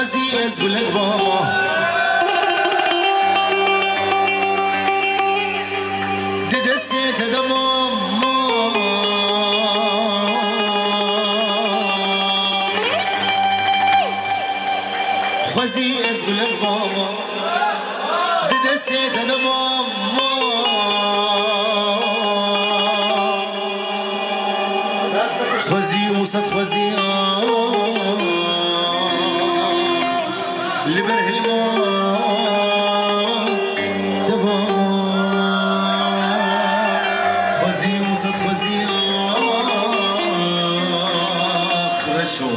خزي أزول الفاما ددسيت دمام خزي أزول الفاما ددسيت دمام خزي وسط خزي اللي بره الماء تبا خزي وسط خزي خرشو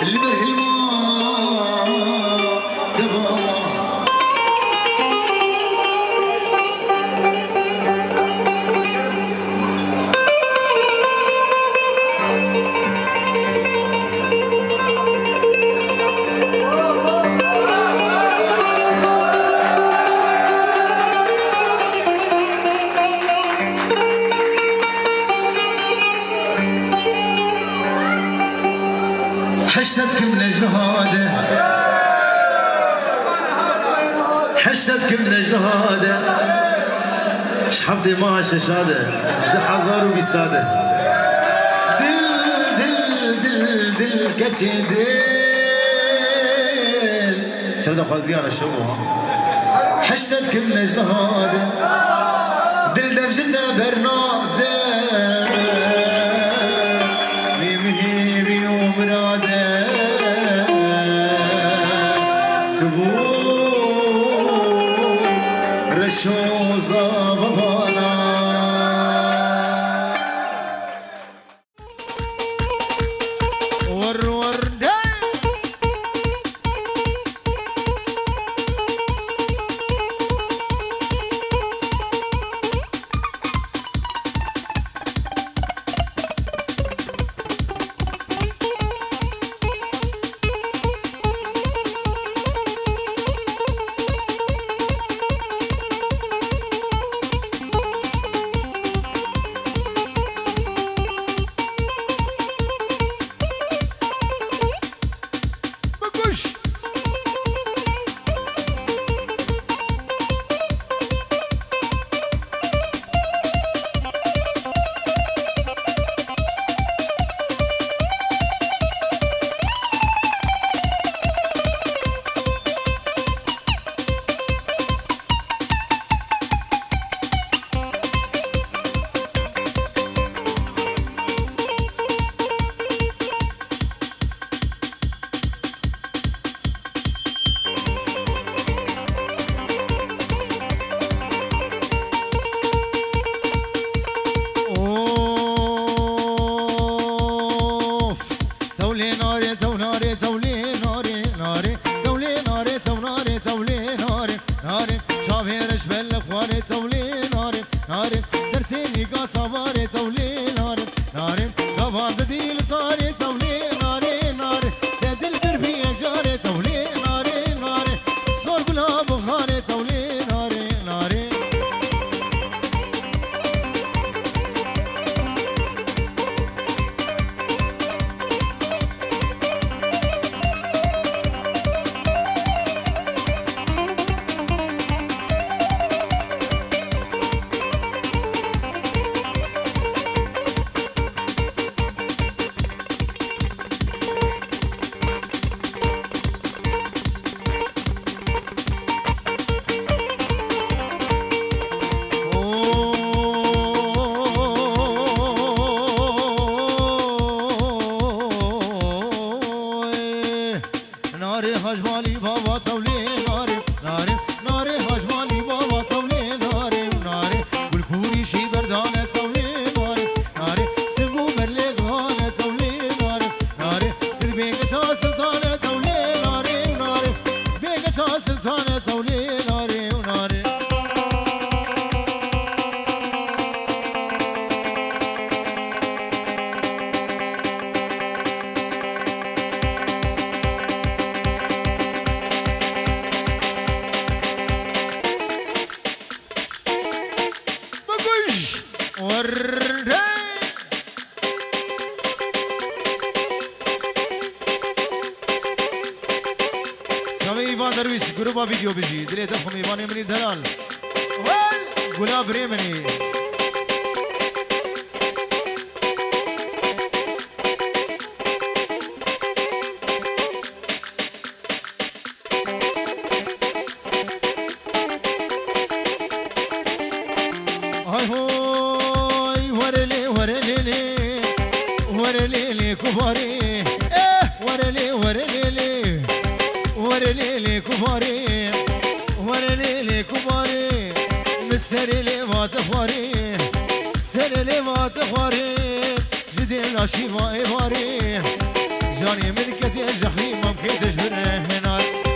اللي بره الماء تبا حشتكم لجهاده حشتكم لجهاده شحفتي ما ششاده شده حزار وبيستاده دل دل دل دل كتشي دل سرده خوازيان الشمو حشتكم لجهاده دل دبجته برناده گروبا درویش گروبا ویدیو بجی دلیت خمی وانی منی دلال گلاب ریمنی های هوی ورلی ورلی ورلی کباری ورلی ورلی ورلی کباری ورلی کباری مسری لوات خواری سر لوات خواری جدی لاشی وای واری جانی ملکتی جخلی ممکن تجبره هنار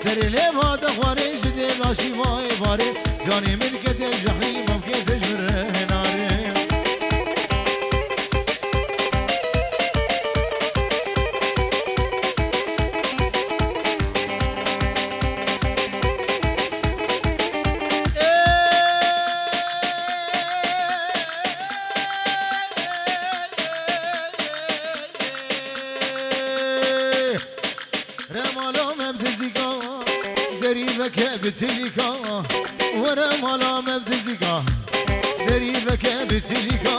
سری لبات خواری جدی لاشی وای واری جانی ملکت جحیم ممکن تجبره ناره بتليكا ورا مالا مبتزيكا دريبك بتليكا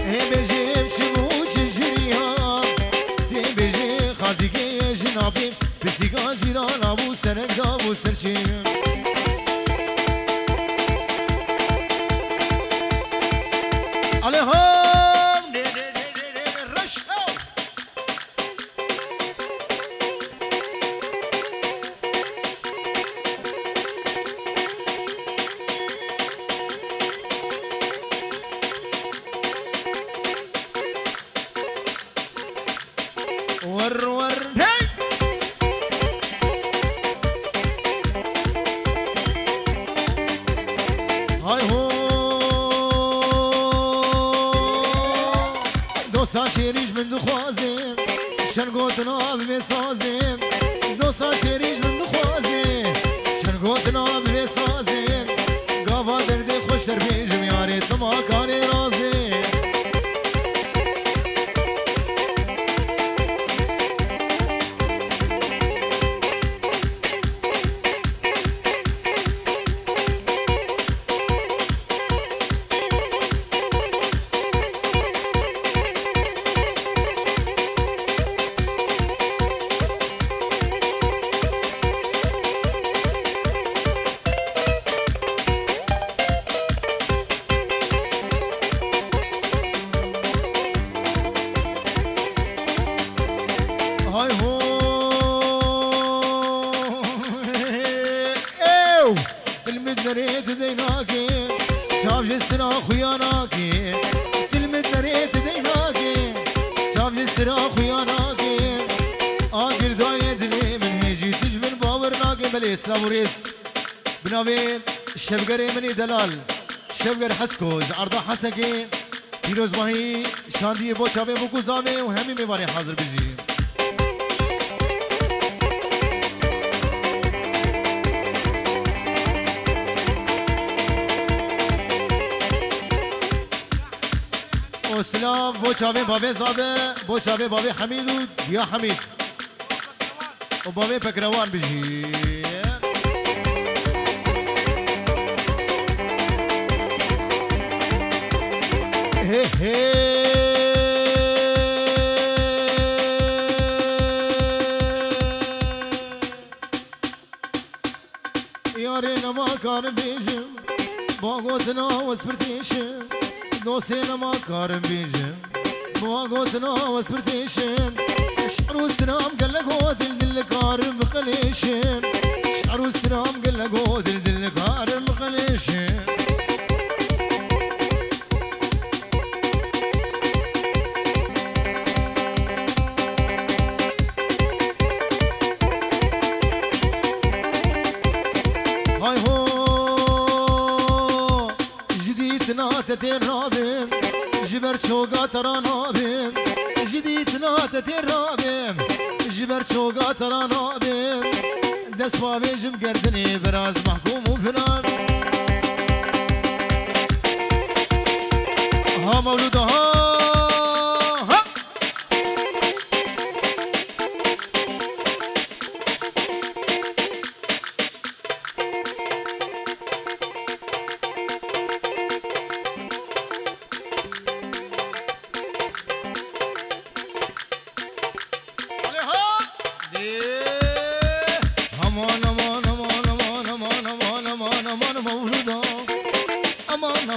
هي بيجي بشبوش جريا تي بيجي خالتك يا جنابي بسيكا جيران ابو سنك دابو سرشي عليهم دوسا شیریش من دخوازیم شنگوتنا بسازیم دوسا شیریش من دخوازیم شنگوتنا بسازیم گاوا درد خوش در بیجم یاری تما کاری رازی نريت ديناكي شاف جسنا خياناكي تلمد نريت ديناكي شاف جسنا خياناكي آخر داية دلي من هيجي تجمن باورناكي بل إسلام وريس بنابي الشبقري مني دلال الشبقر حسكوز عرضا حسكي تيروز ماهي شاندي بوچاوي بوكوزاوي وهمي ميواري حاضر بجي سلام بوچاوي بابي زاده بوچاوي بابي حميد يا حميد وبابي بكروان بيجي هي هي يا رينا ما كان بيجي باغوتنا وسبرتيشن دوسينا ما كارم بيجم مواقوتنا وسبرتيشن شعرو سنام قلق هودل دل كارم بقليشن شعرو سنام قلق هودل دل كارم بقليشن نات ترابم جبر چوغا ترانابم جديد نات ترابم جبر چوغا ترانابم دست بابجم گردنی براز محکوم و فلان ها مولوده ها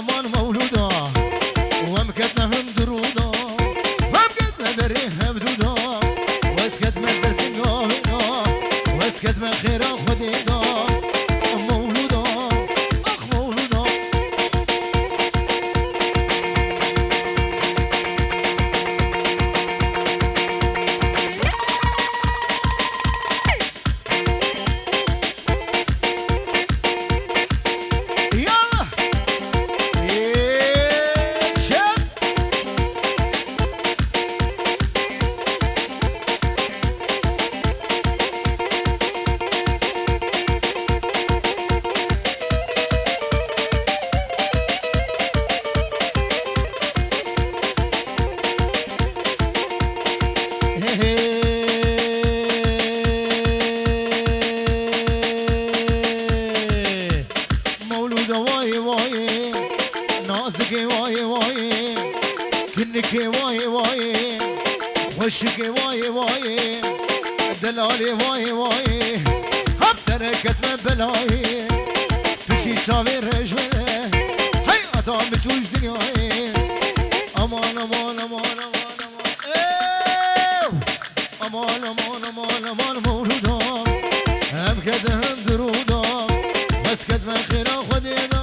امان مولودا ومكتنا هم درودا ومكتنا بريها بدودا واسكت مزر سنقاهنا واسكت من خير خدينا مولودا اخ مولودا وشكي واي واي دلالي واي واي هب تركت من بلاي بشي شافي رجمه هاي اتام بتوش دنياي امان امان امان امان امان امان امان امان مولودا هم كده هم درودا بس كد من خيرا خدينا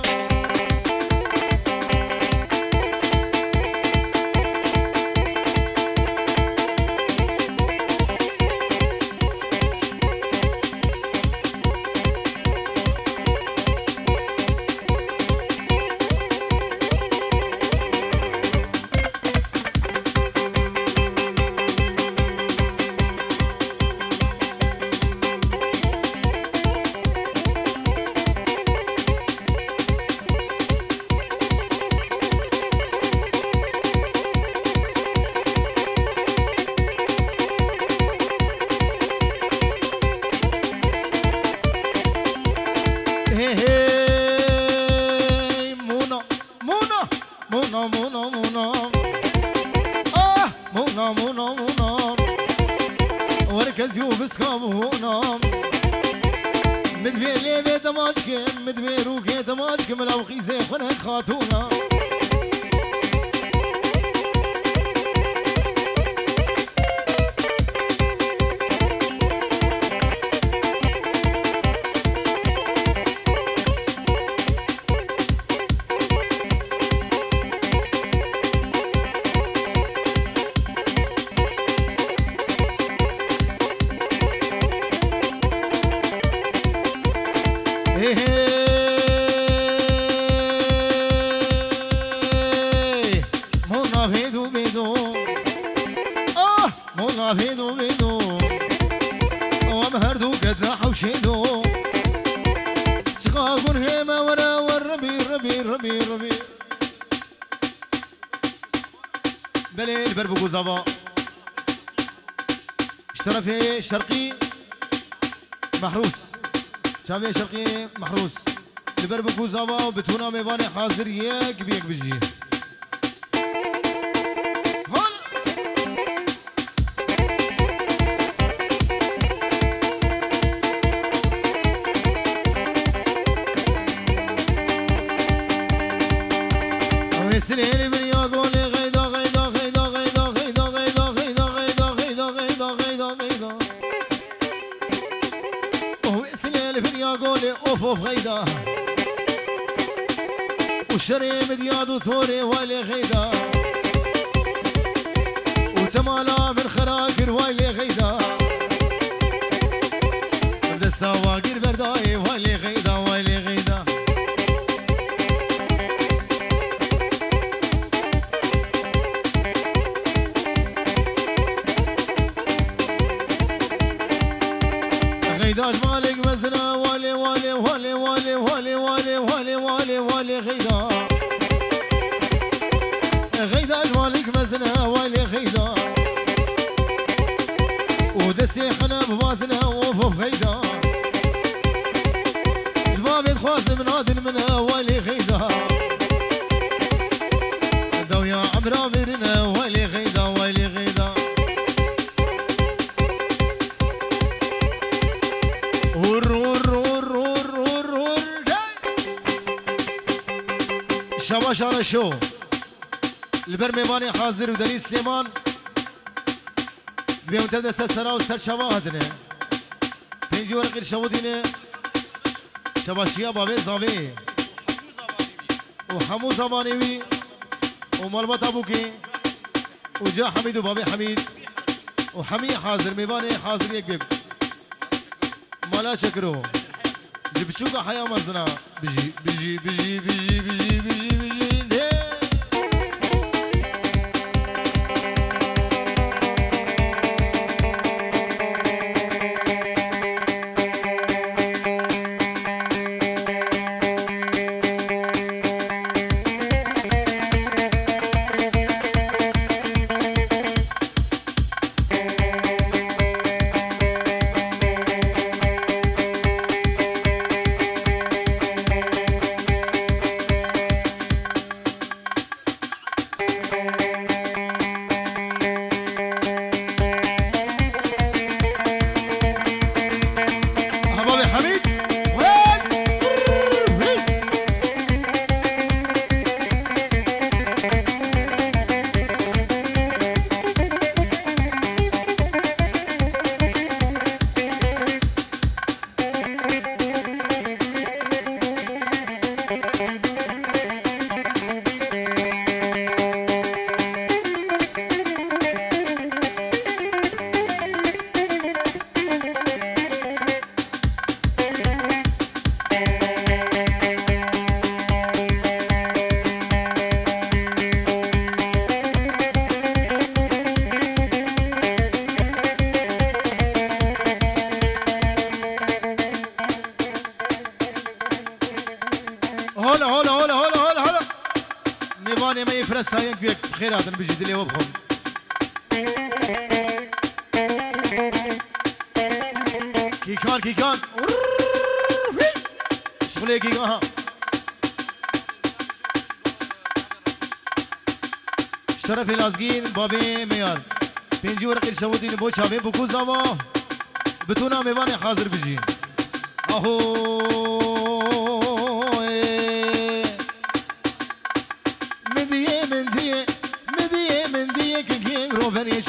وركزيو بسكامونا مدبير لي دماجكم مدبير وكي دماجكم لو خيزي خنك خاتونا بلي البربكو زافا اشترى في شرقي محروس شافي شرقي محروس البربكو زافا وبتونا ميباني حاضر ياك بيك بيجي ويسلي من ياقولي غيدا غيدا غيدا غيدا غيدا غيدا غيدا غيدا غيدا غيدا غيدا غيدا ويسلي من ياقولي اوف اوف غيدا وشري مدياد وثوري والي غيدا وتمالا من خراقر والي غيدا بدا السواقر برداي والي غيدا والي غيدا والي غيدا غيدا جمالك مزنا والي غيدا ودسي خنا بوازنا وفوف غيدا جبابي تخواز من عادل من والي غيدا دو يا عمرا مرنا والي غيدا والي غيدا شواش على شو البرميباني حاضر ودليل سليمان بيمتد سرا وسر شواهدنا بيجي ورقي شودينا شباشيا بابي زاوي وحمو زبانيوي ومالبات ابوكي وجا حميد وبابي حميد وحمي حاضر ميباني حاضر يكبب مالا شكرو جبشوكا حيا مزنا بيجي بيجي بيجي بيجي بيجي بيجي بيجي هلا نيفاني ما يفرس هايك بيك خير هذا بيجي دلي وبخم كيكان شغلي كيكان ها اشترف الازقين بابي ميال بينجي ورقي الشوتين بو شابين بو كوزاما بتونا ميفاني حاضر بيجي اهو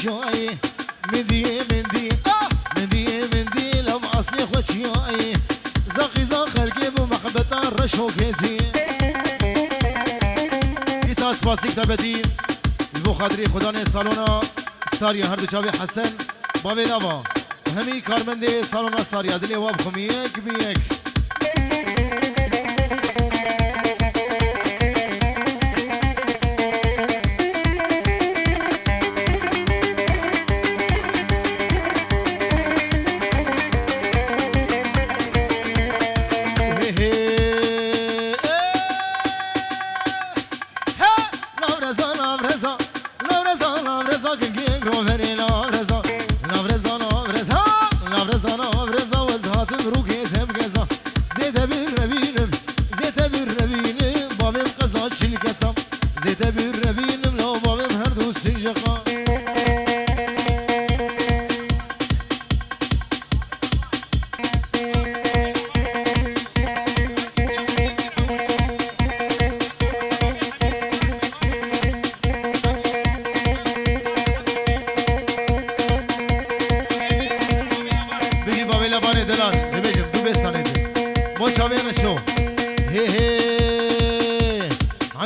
شوي مندي لو اصلي خوشياي زاخي زاخ القلب ومحبة الرشو كيزي قصص باسيك تبدي البو خاطري خداني صالونا ساريا هردو جابي حسن بابي نافا همي كارمندي صالونا ساريا دلي واب خميك بيك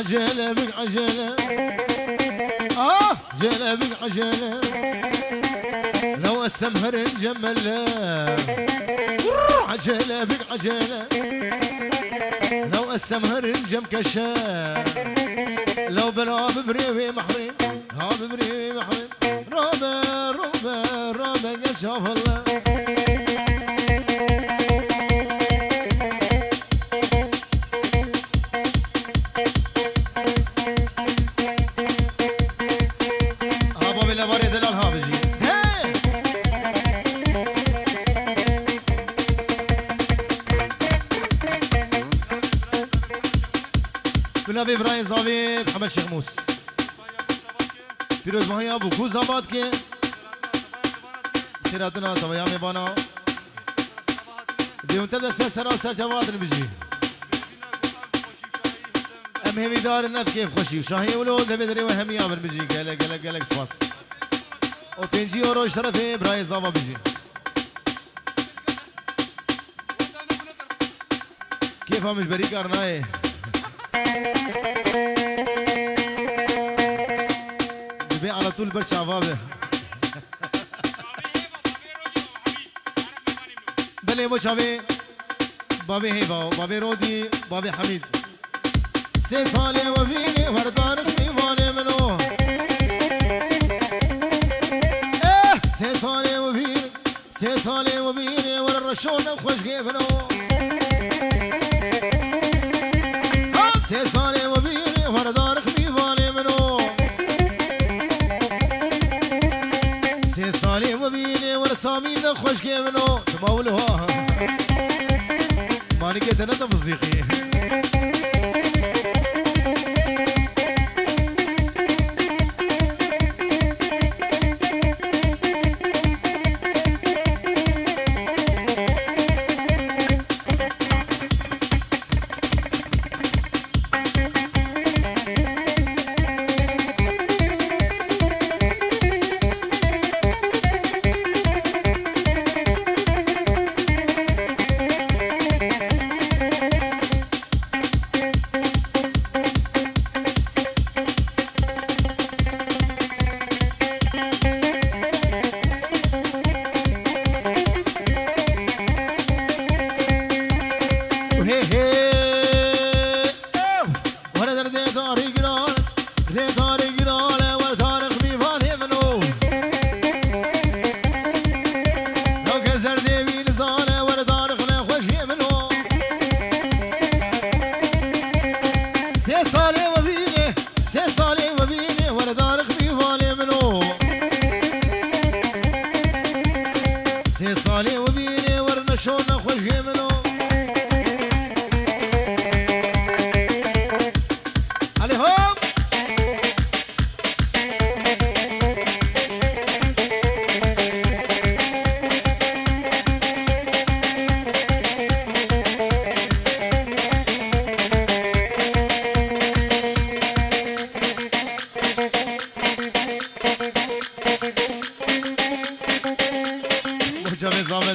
عجلة بك عجلة عجلة بك عجلة لو السمهر الجمل عجلة بك عجلة لو السمهر الجم كشا لو براب بريوي محرم هاب بريوي محرم رابا قد شاف الله گلاب ابراهیم زاوی محمد شیخ موس پیروز ماهی ابو کوز آباد که خیراتنا تبایا میبانا دیونتا دست سراسر جواد نبجی ام همی دار نب کیف خوشی شاهی ولود بدری و همی آمر بجی گله گله گله سپاس و 5 یوروش طرف ابراهیم زاوا بجی كيف مش بريء قرناي ببيع على طول برشا بابي بلي مش هبي بابي هيبا بابي رودي بابي حميد سي صالي وفيني وردار خيباني منو سي صالي وفيني سي صالي وفيني والرشون خوش كيفنو سي صالي وبيني وردار خفيفاني منو سي صالي وبيني ورسامي خوش كي منو تباولوها ماني كيت انا تفزيقي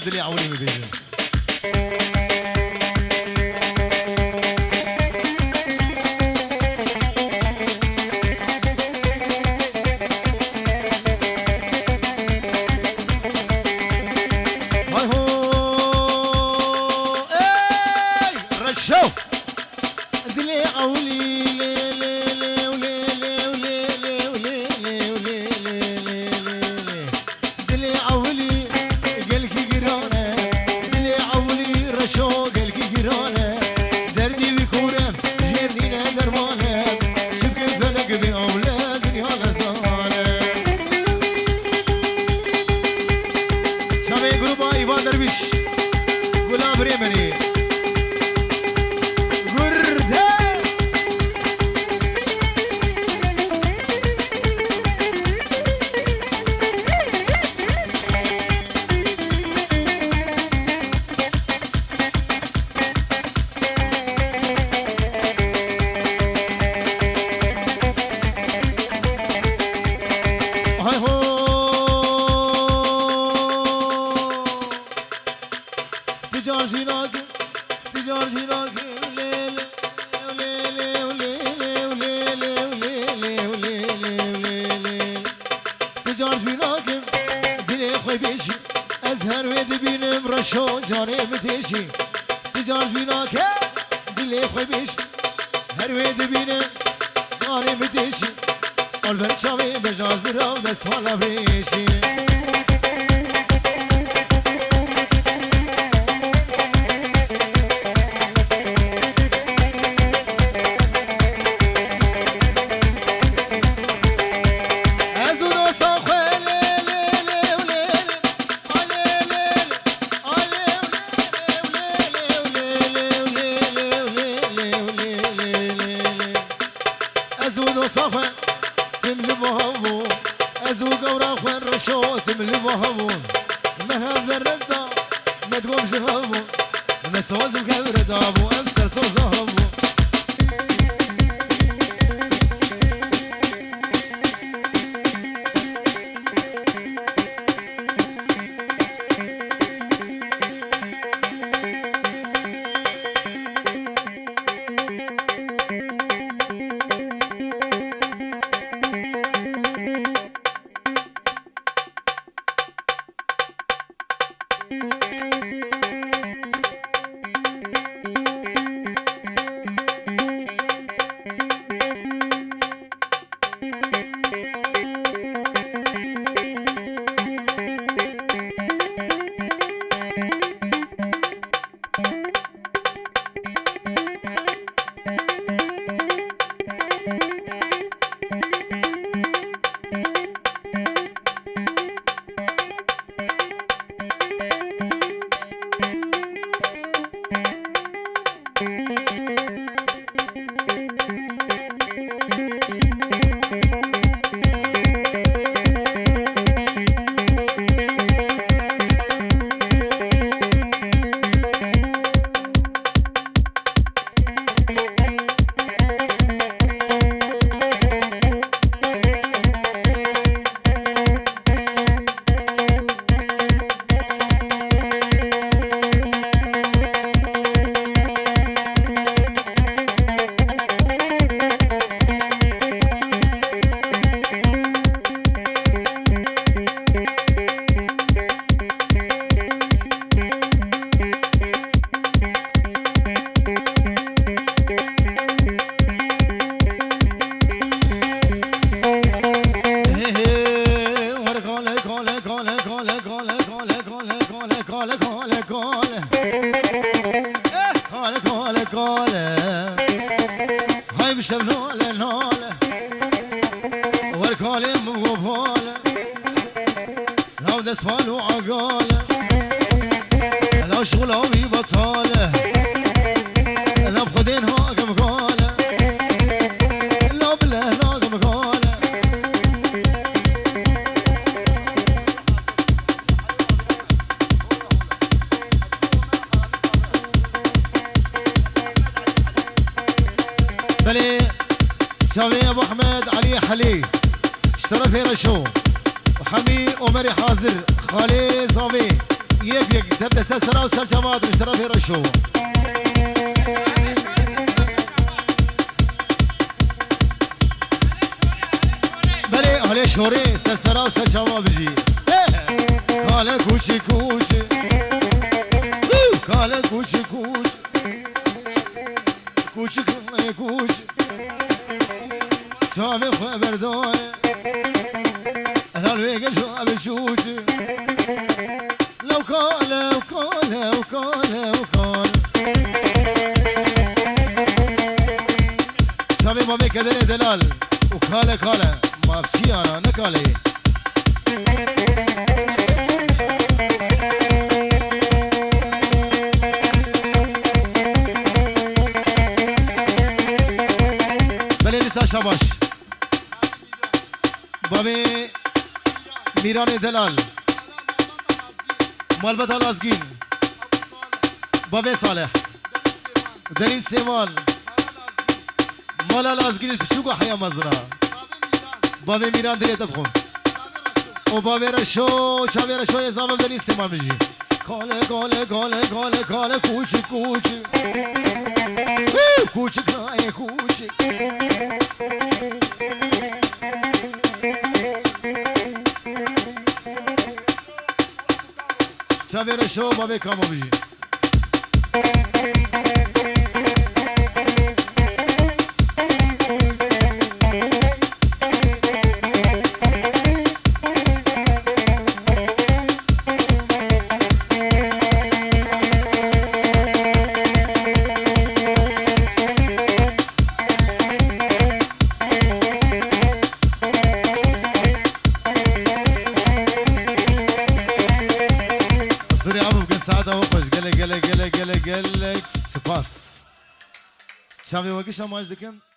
دلي عوني بيجي هاي هو اي رشو دلي عولي شو جاني بتيشي تجار بيناك دلي خوي بيش هر ويد بينه جاني بتيشي قلبك شامي بجازر بس ولا بيشي دو صفا تملي بهبو ازو قورا خوين رشو تملي بهبو مها بردا ما تقوم جهبو مسوز مكبر دابو امسر صوز هبو هاي بشب نوله نوله والكالي مغفوله لو دسفال وعقاله لو شغله ببطاله لو بخدين هاقم قاله لو بله ناقم قاله بلي شاوي ابو احمد علي حلي اشترى في رشو وحمي عمري حاضر خالي صافي يك تبدا سلسله وسل جماعه اشترى في رشو بلي علي شوري سلسله وسل جماعه بجي قال كوشي كوشي قال كوشي كوشي كوشي كوشي شافي خبر دوي انا الويق شو بشوشي لو قال وقال وقال وقال شافي ما بك دلال وقال قال ما بشي انا نقالي بلي شاباش بابي میران دلال مالبت الازگین بابي صالح دليل سيمان مال الازگین بشوق حيا مزرعه بابي میران دليل تبخم و بابي رشو شابي رشو اضافه دليل سيمان بجي کاله کاله کاله کاله کاله کوچی کوچی کوچی کای کوچی شابي رشو بابي كامو بجي قالك سباس شافي وقش ماج دكم